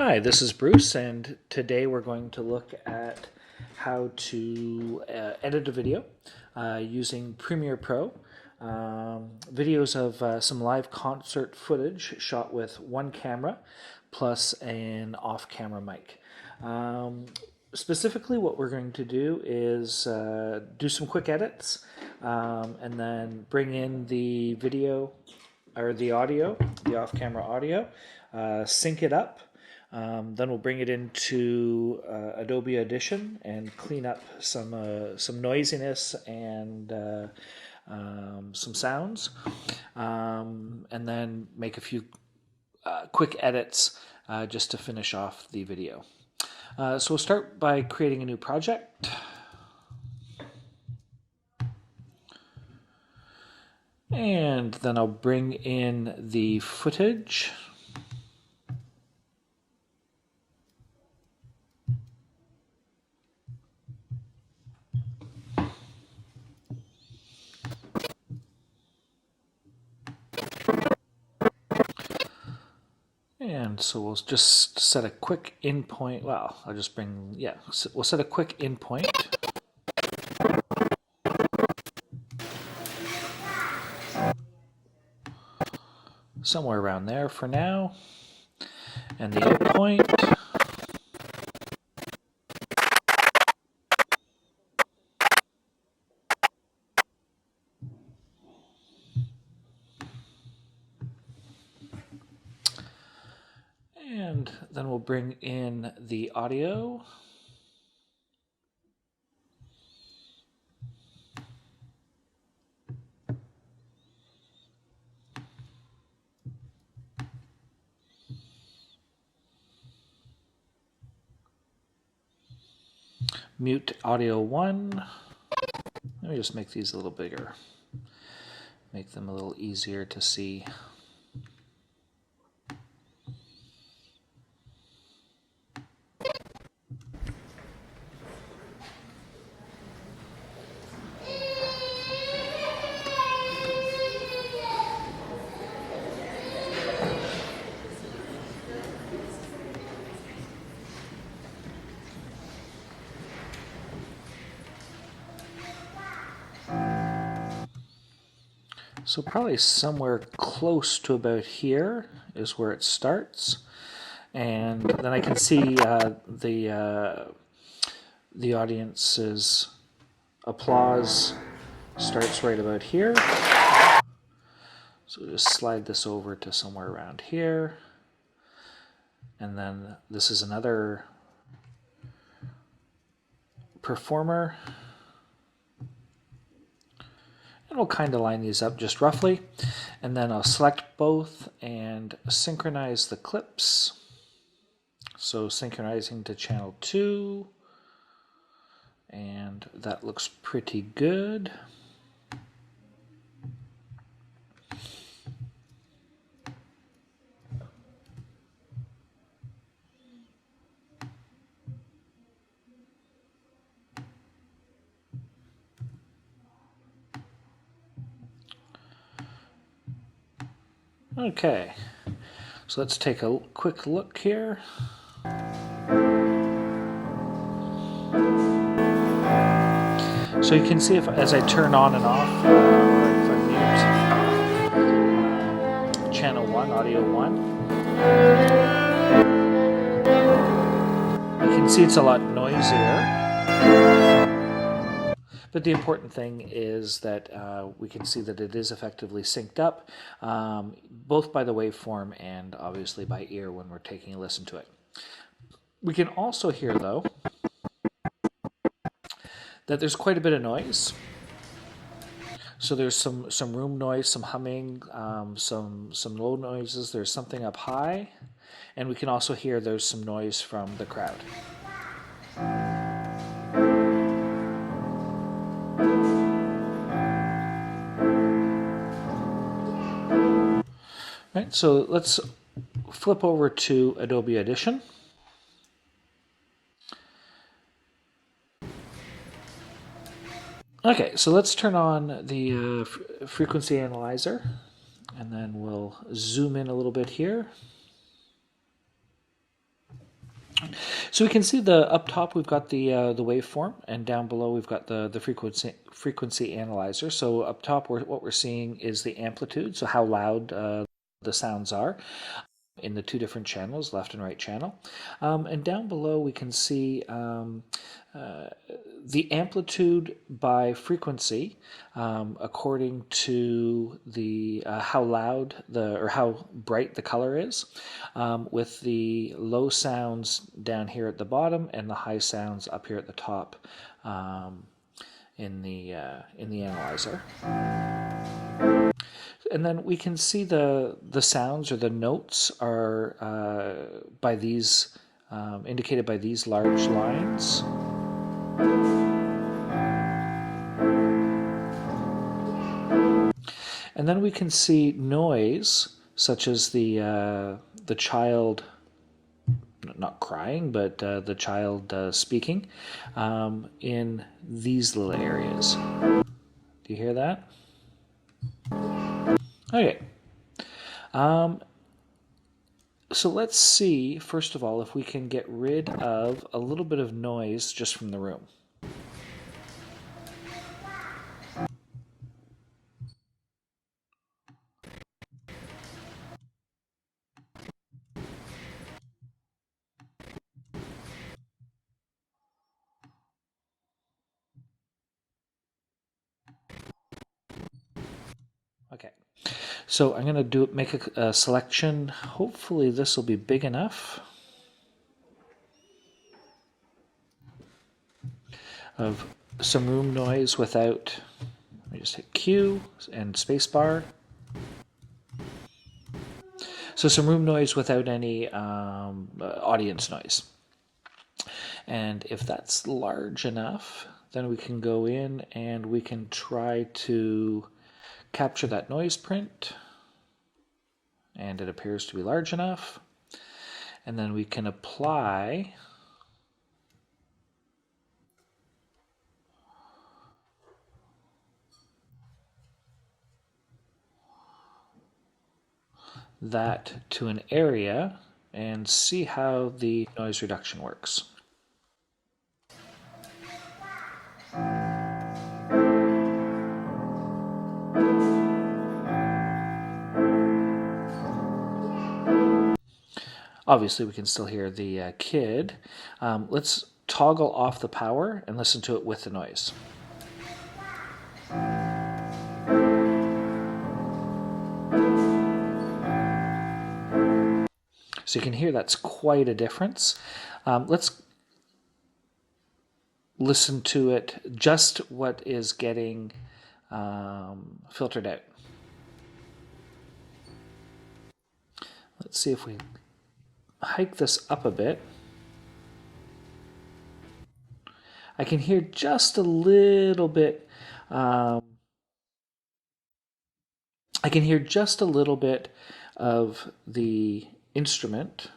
Hi, this is Bruce, and today we're going to look at how to edit a video using Premiere Pro. Videos of some live concert footage shot with one camera plus an off-camera mic. Specifically, what we're going to do is do some quick edits and then bring in the video or the audio, the off-camera audio, sync it up. Then we'll bring it into Adobe Audition and clean up some noisiness and some sounds, and then make a few quick edits just to finish off the video. So we'll start by creating a new project. And then I'll bring in the footage. And so we'll just set a quick in point. Well, I'll just bring, we'll set a quick in point. Somewhere around there for now. And the out point. And then we'll bring in the audio. Mute audio 1. Let me just make these a little bigger. Make them a little easier to see. So probably somewhere close to about here is where it starts, and then I can see the audience's applause starts right about here. So just slide this over to somewhere around here, and then this is another performer. And we'll kind of line these up just roughly. And then I'll select both and synchronize the clips. So synchronizing to channel 2. And that looks pretty good. Okay, so let's take a quick look here. So you can see as I turn on and off, or if I mute channel 1, audio 1, you can see it's a lot noisier. But the important thing is that we can see that it is effectively synced up, both by the waveform and obviously by ear when we're taking a listen to it. We can also hear, though, that there's quite a bit of noise. So there's some room noise, some humming, some low noises. There's something up high, and we can also hear there's some noise from the crowd. Right, so let's flip over to Adobe Audition. Okay, so let's turn on the frequency analyzer, and then we'll zoom in a little bit here. So we can see up top we've got the waveform, and down below we've got the frequency analyzer. So up top what we're seeing is the amplitude, so how loud the sounds are in the two different channels, left and right channel. And down below we can see the amplitude by frequency according to the how loud or how bright the color is, with the low sounds down here at the bottom and the high sounds up here at the top in the analyzer. And then we can see the sounds or the notes are by these indicated by these large lines. And then we can see noise, such as the child, not crying, but the child speaking, in these little areas. Do you hear that? Okay. So let's see, first of all, if we can get rid of a little bit of noise just from the room. Okay. So I'm going to make a selection. Hopefully this will be big enough of some room noise without, let me just hit Q and spacebar. So some room noise without any audience noise. And if that's large enough, then we can go in and we can try to capture that noise print. And it appears to be large enough. And then we can apply that to an area and see how the noise reduction works. Obviously we can still hear the kid. Let's toggle off the power and listen to it with the noise. So you can hear that's quite a difference. Let's listen to it, just what is getting filtered out. Let's see if we hike this up a bit. I can hear just a little bit. I can hear just a little bit of the instrument,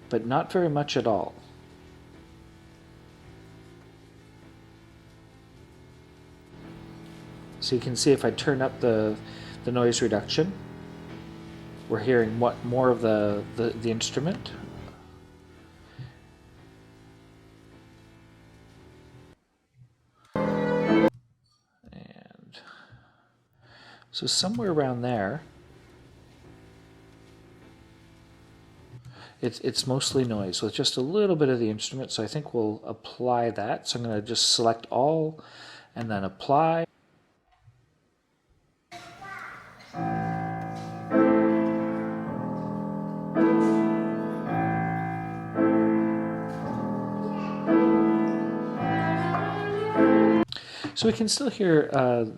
but not very much at all. So you can see if I turn up the noise reduction, we're hearing more of the instrument. And so somewhere around there, it's mostly noise with just a little bit of the instrument. So I think we'll apply that. So I'm going to just select all and then apply. So we can still hear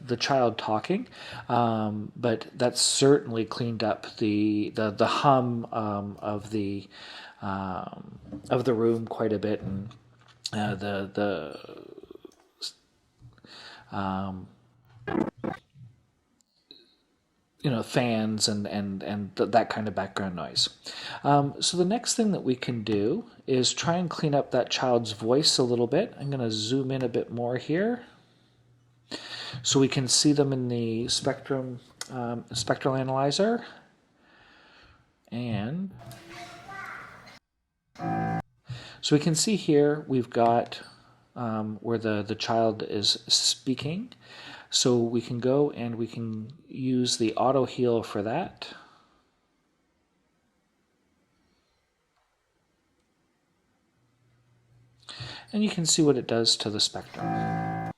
the child talking, but that's certainly cleaned up the hum of the room quite a bit, and fans and that kind of background noise. So the next thing that we can do is try and clean up that child's voice a little bit. I'm going to zoom in a bit more here, so we can see them in the spectral analyzer. And so we can see here we've got where the child is speaking. So we can go and we can use the auto heal for that. And you can see what it does to the spectrum.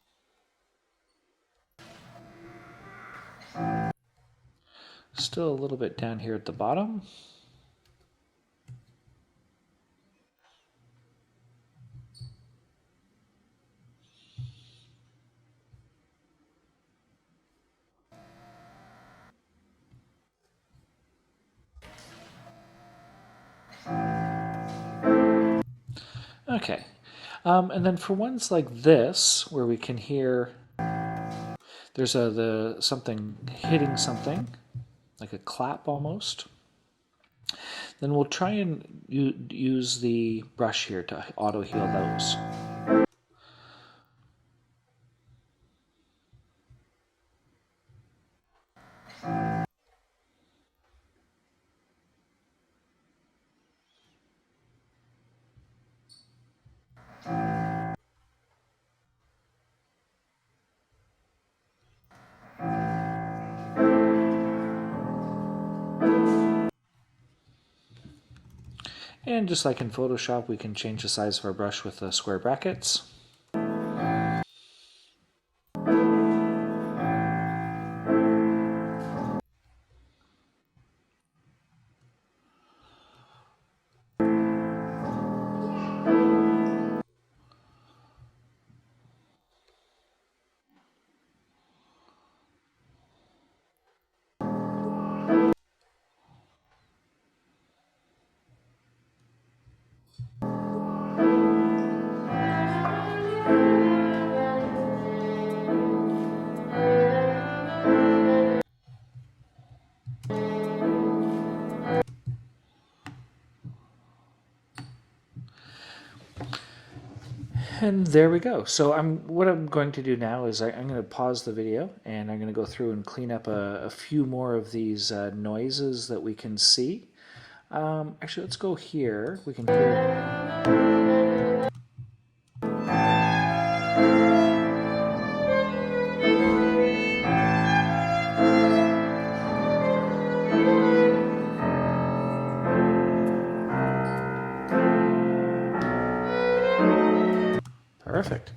Still a little bit down here at the bottom. Okay, and then for ones like this, where we can hear there's something hitting something, like a clap almost, then we'll try and use the brush here to auto heal those. And just like in Photoshop, we can change the size of our brush with the square brackets. And there we go. So what I'm going to do now is I'm going to pause the video and I'm going to go through and clean up a few more of these noises that we can see. Actually, let's go here. We can hear. Perfect.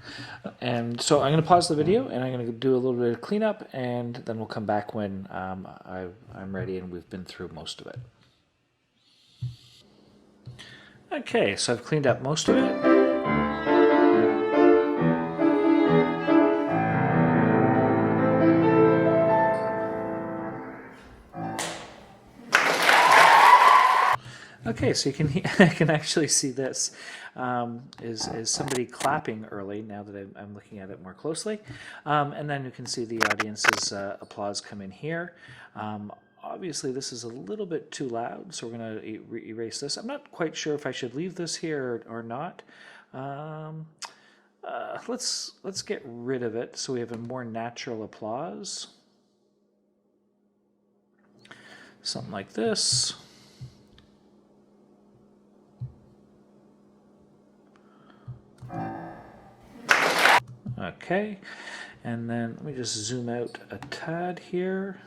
And so I'm going to pause the video and I'm going to do a little bit of cleanup and then we'll come back when I'm ready and we've been through most of it. Okay, so I've cleaned up most of it. Okay, so you can I can actually see this is somebody clapping early now that I'm looking at it more closely, and then you can see the audience's applause come in here. Obviously, this is a little bit too loud, so we're going to erase this. I'm not quite sure if I should leave this here or not. Let's get rid of it so we have a more natural applause. Something like this. Okay, and then let me just zoom out a tad here.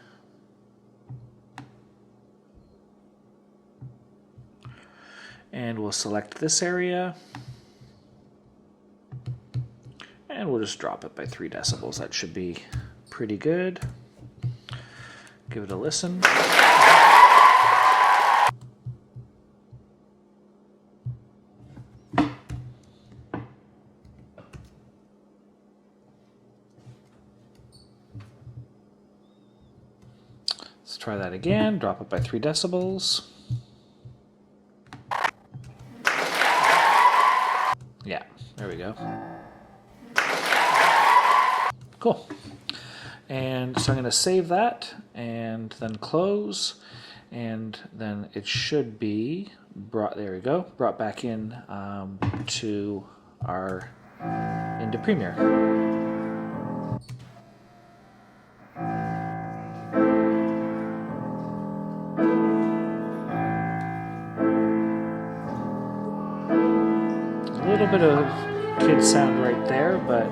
And we'll select this area. And we'll just drop it by 3 decibels. That should be pretty good. Give it a listen. Let's try that again. Drop it by 3 decibels. Yeah, there we go. Cool. And so I'm going to save that and then close. And then it should be brought, there we go, brought back in into Premiere. bit of kid sound right there, but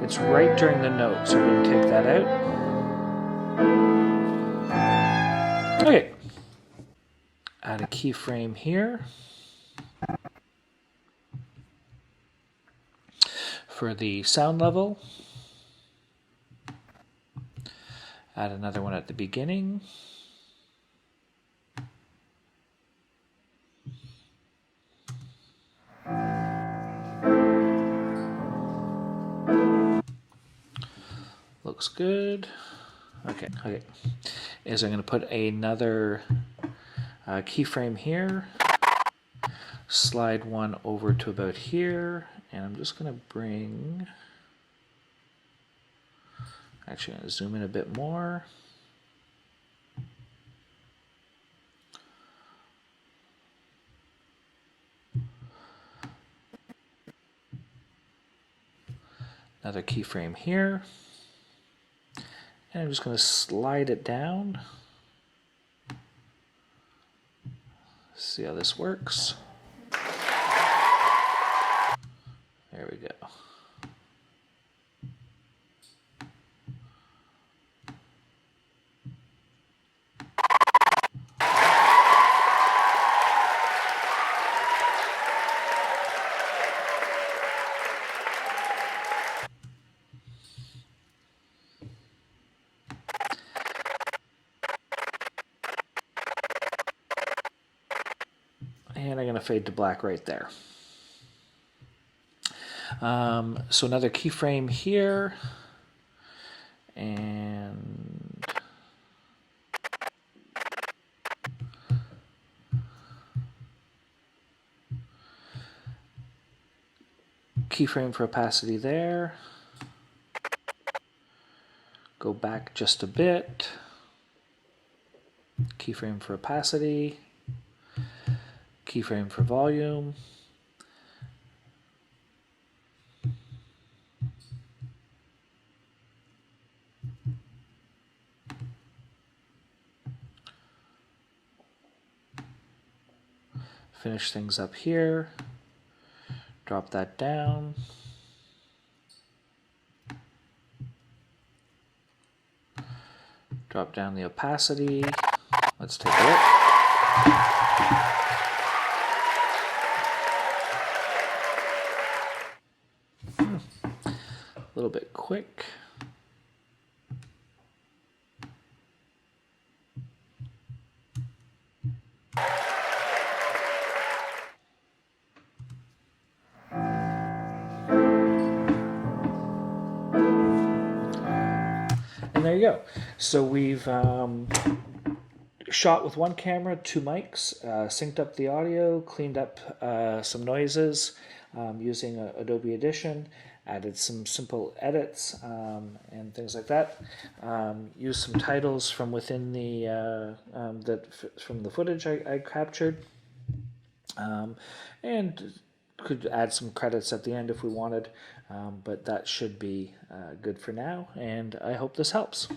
it's right during the note, so we're going to take that out. Okay. Add a keyframe here for the sound level. Add another one at the beginning. Looks good. Okay. Is I'm going to put another keyframe here. Slide one over to about here, and I'm just going to bring. Actually, I'm going to zoom in a bit more. Another keyframe here. And I'm just going to slide it down. See how this works. There we go. And I'm going to fade to black right there. So another keyframe here. And keyframe for opacity there. Go back just a bit. Keyframe for opacity. Keyframe for volume. Finish things up here. Drop that down. Drop down the opacity. Let's take a look. A little bit quick. And there you go. So we've shot with one camera, two mics, synced up the audio, cleaned up some noises using Adobe Audition, added some simple edits and things like that. Used some titles from within the from the footage I captured, and could add some credits at the end if we wanted, but that should be good for now, and I hope this helps.